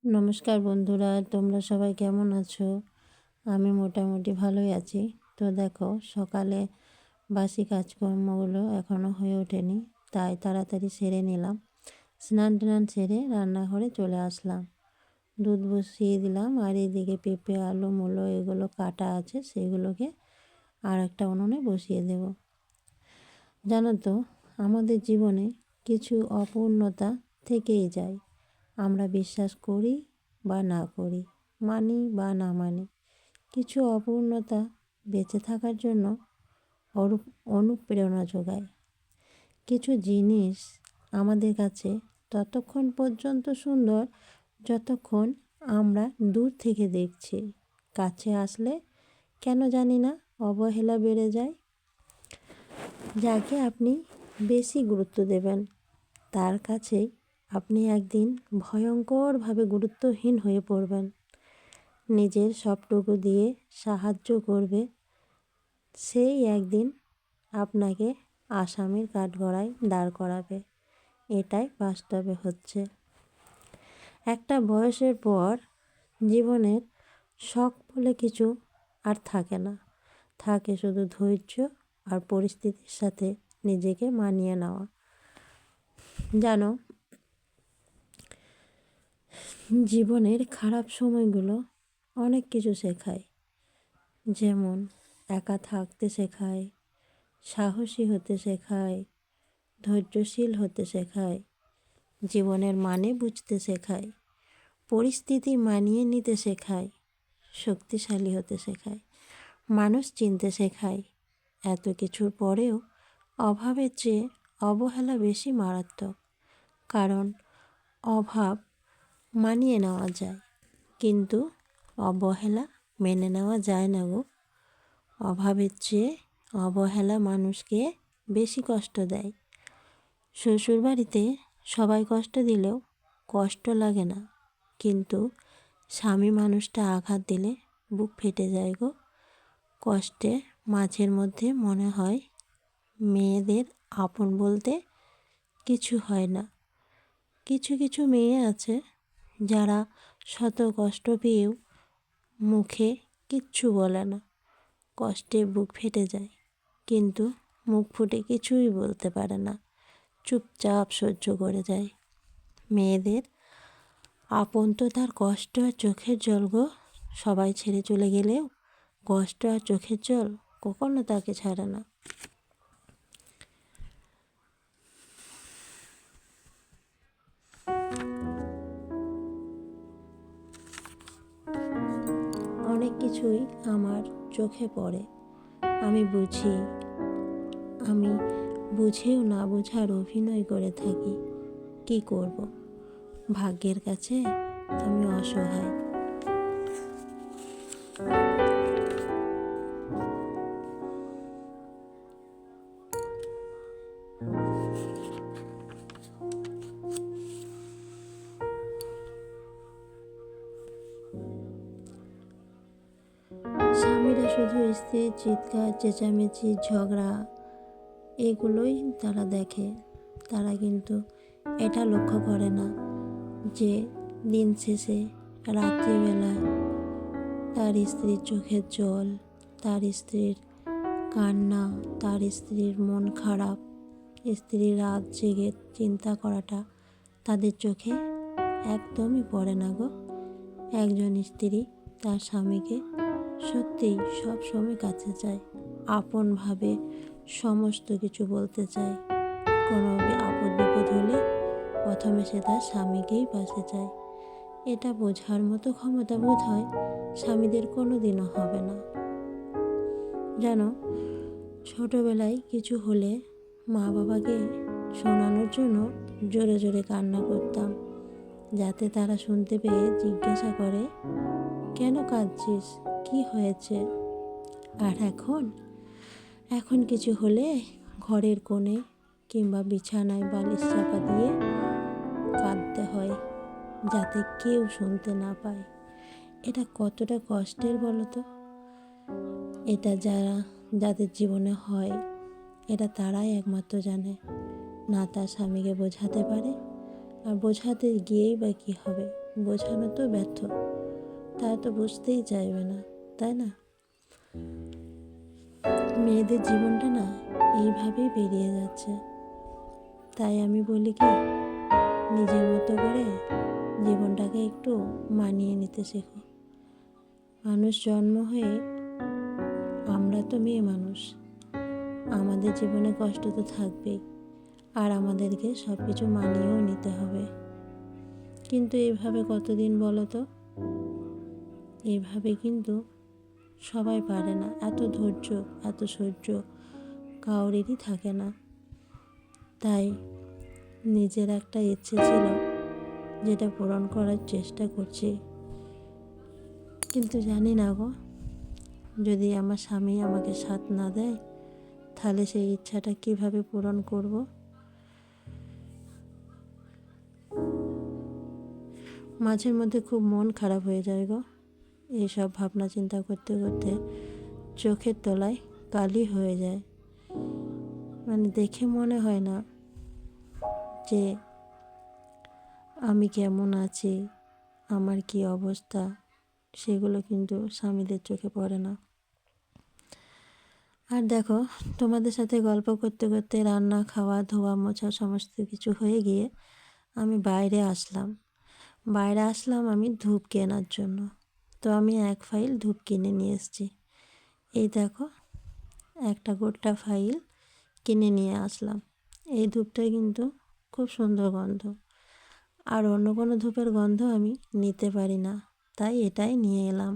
নমস্কার বন্ধুরা, তোমরা সবাই কেমন আছো? আমি মোটামুটি ভালোই আছি। তো দেখো, সকালে বাসি কাজকর্মগুলো এখনও হয়ে ওঠেনি, তাই তাড়াতাড়ি সেরে নিলাম। স্নান টান সেরে রান্নাঘরে চলে আসলাম। দুধ বসিয়ে দিলাম, আর এদিকে পেঁপে, আলু, মূলো এগুলো কাটা আছে, সেগুলোকে আর একটা উনুনে বসিয়ে দেব। জানো তো, আমাদের জীবনে কিছু অপূর্ণতা থেকেই যায়। আমরা বিশ্বাস করি বা না করি, মানি বা না মানি, কিছু অপূর্ণতা বেঁচে থাকার জন্য অনুপ্রেরণা যোগায়। কিছু জিনিস আমাদের কাছে ততক্ষণ পর্যন্ত সুন্দর যতক্ষণ আমরা দূর থেকে দেখছি। কাছে আসলে কেন জানি না অবহেলা বেড়ে যায়। যাকে আপনি বেশি গুরুত্ব দেবেন, তার কাছেই আপনি একদিন ভয়ঙ্করভাবে গুরুত্বহীন হয়ে পড়বেন। নিজের সবটুকু দিয়ে সাহায্য করবে, সেই একদিন আপনাকে আসামির কাঠগড়ায় দাঁড় করাবে। এটাই বাস্তবে হচ্ছে। একটা বয়সের পর জীবনের শখ বলে কিছু আর থাকে না। থাকে শুধু ধৈর্য আর পরিস্থিতির সাথে নিজেকে মানিয়ে নেওয়া। জানো, জীবনের খারাপ সময়গুলো অনেক কিছু শেখায়। যেমন একা থাকতে শেখায়, সাহসী হতে শেখায়, ধৈর্যশীল হতে শেখায়, জীবনের মানে বুঝতে শেখায়, পরিস্থিতি মানিয়ে নিতে শেখায়, শক্তিশালী হতে শেখায়, মানুষ চিনতে শেখায়। এত কিছুর পরেও অভাবের চেয়ে অবহেলা বেশি মারাত্মক। কারণ অভাব মানিয়ে নেওয়া যায়, কিন্তু অবহেলা মেনে নেওয়া যায় না গো। অভাবের চেয়ে অবহেলা মানুষকে বেশি কষ্ট দেয়। শ্বশুরবাড়িতে সবাই কষ্ট দিলেও কষ্ট লাগে না, কিন্তু স্বামী মানুষটা আঘাত দিলে বুক ফেটে যায় গো। কষ্টে মাঝের মধ্যে মনে হয় মেয়েদের আপন বলতে কিছু হয় না। কিছু কিছু মেয়ে আছে যারা শত কষ্ট পেয়েও মুখে কিচ্ছু বলে না। কষ্টে বুক ফেটে যায়, কিন্তু মুখ ফুটে কিছুই বলতে পারে না, চুপচাপ সহ্য করে যায়। মেয়েদের আপন তো তার কষ্ট আর চোখের জল গো। সবাই ছেড়ে চলে গেলেও কষ্ট আর চোখের জল কখনো তাকে ছাড়ে না। অনেক কিছুই আমার চোখে পড়ে, আমি বুঝি। আমি বুঝেও না বোঝার অভিনয় করে থাকি। কি করব? ভাগ্যের কাছে আমি অসহায়। স্বামীরা শুধু স্ত্রীর চিৎকার, চেঁচামেচি, ঝগড়া এগুলোই তারা দেখে। তারা কিন্তু এটা লক্ষ্য করে না যে দিন শেষে রাত্রিবেলায় তার স্ত্রীর চোখের জল, তার স্ত্রীর কান্না, তার স্ত্রীর মন খারাপ, স্ত্রীর রাত জেগে চিন্তা করাটা তাদের চোখে একদমই পড়ে না গো। একজন স্ত্রী তার স্বামীকে সত্যিই সব সময় কাছে চায়, আপনভাবে সমস্ত কিছু বলতে চায়। কোনো আপদ বিপদ হলে প্রথমে সে তার স্বামীকেই পাশে চায়। এটা বোঝার মতো ক্ষমতা বোধ হয় স্বামীদের কোনো দিনও হবে না। জানো, ছোটোবেলায় কিছু হলে মা বাবাকে শোনানোর জন্য জোরে জোরে কান্না করতাম, যাতে তারা শুনতে পেয়ে জিজ্ঞাসা করে, কেন কাঁদছিস, কি হয়েছে? আর এখন কিছু হলে ঘরের কোণে কিংবা বিছানায় বালিশ চাপা দিয়ে কাঁদতে হয়, যাতে কেউ শুনতে না পায়। এটা কতটা কষ্টের বলো তো? এটা যাদের জীবনে হয়, এটা তারাই একমাত্র জানে। না তার স্বামীকে বোঝাতে পারে, আর বোঝাতে গিয়েই বা কী হবে? বোঝানো তো ব্যর্থ, তারা তো বুঝতেই চাইবে না, তাই না? মেয়েদের জীবনটা না এইভাবেই পেরিয়ে যাচ্ছে। তাই আমি বলি কি, নিজের মতো করে জীবনটাকে একটু মানিয়ে নিতে শেখো। মানুষ জন্ম হয়ে, আমরা তো মেয়ে মানুষ, আমাদের জীবনে কষ্ট তো থাকবেই, আর আমাদেরকে সব কিছু মানিয়েও নিতে হবে। কিন্তু এইভাবে কতদিন বলো তো? এইভাবে কিন্তু সবাই পারে না, এত ধৈর্য এত সহ্য কাউরেরই থাকে না। তাই নিজের একটা ইচ্ছে ছিল, যেটা পূরণ করার চেষ্টা করছি, কিন্তু জানি না গো, যদি আমার স্বামী আমাকে সাথ না দেয়, তাহলে সেই ইচ্ছাটা কিভাবে পূরণ করব? মাঝের মধ্যে খুব মন খারাপ হয়ে যায় গো, এইসব ভাবনা চিন্তা করতে করতে চোখের তলায় কালি হয়ে যায়। মানে দেখে মনে হয় না যে আমি কেমন আছি, আমার কি অবস্থা, সেগুলো কিন্তু স্বামীদের চোখে পড়ে না। আর দেখো, তোমাদের সাথে গল্প করতে করতে রান্না খাওয়া ধোয়া মোছা সমস্ত কিছু হয়ে গিয়ে আমি বাইরে আসলাম আমি ধূপ কেনার জন্য। তো আমি 1 ফাইল ধূপ কিনে নিয়ে এসেছি। এই দেখো, একটা গোটা ফাইল কিনে নিয়ে আসলাম। এই ধূপটা কিন্তু খুব সুন্দর গন্ধ, আর অন্য কোনো ধূপের গন্ধ আমি নিতে পারি না, তাই এটাই নিয়ে এলাম।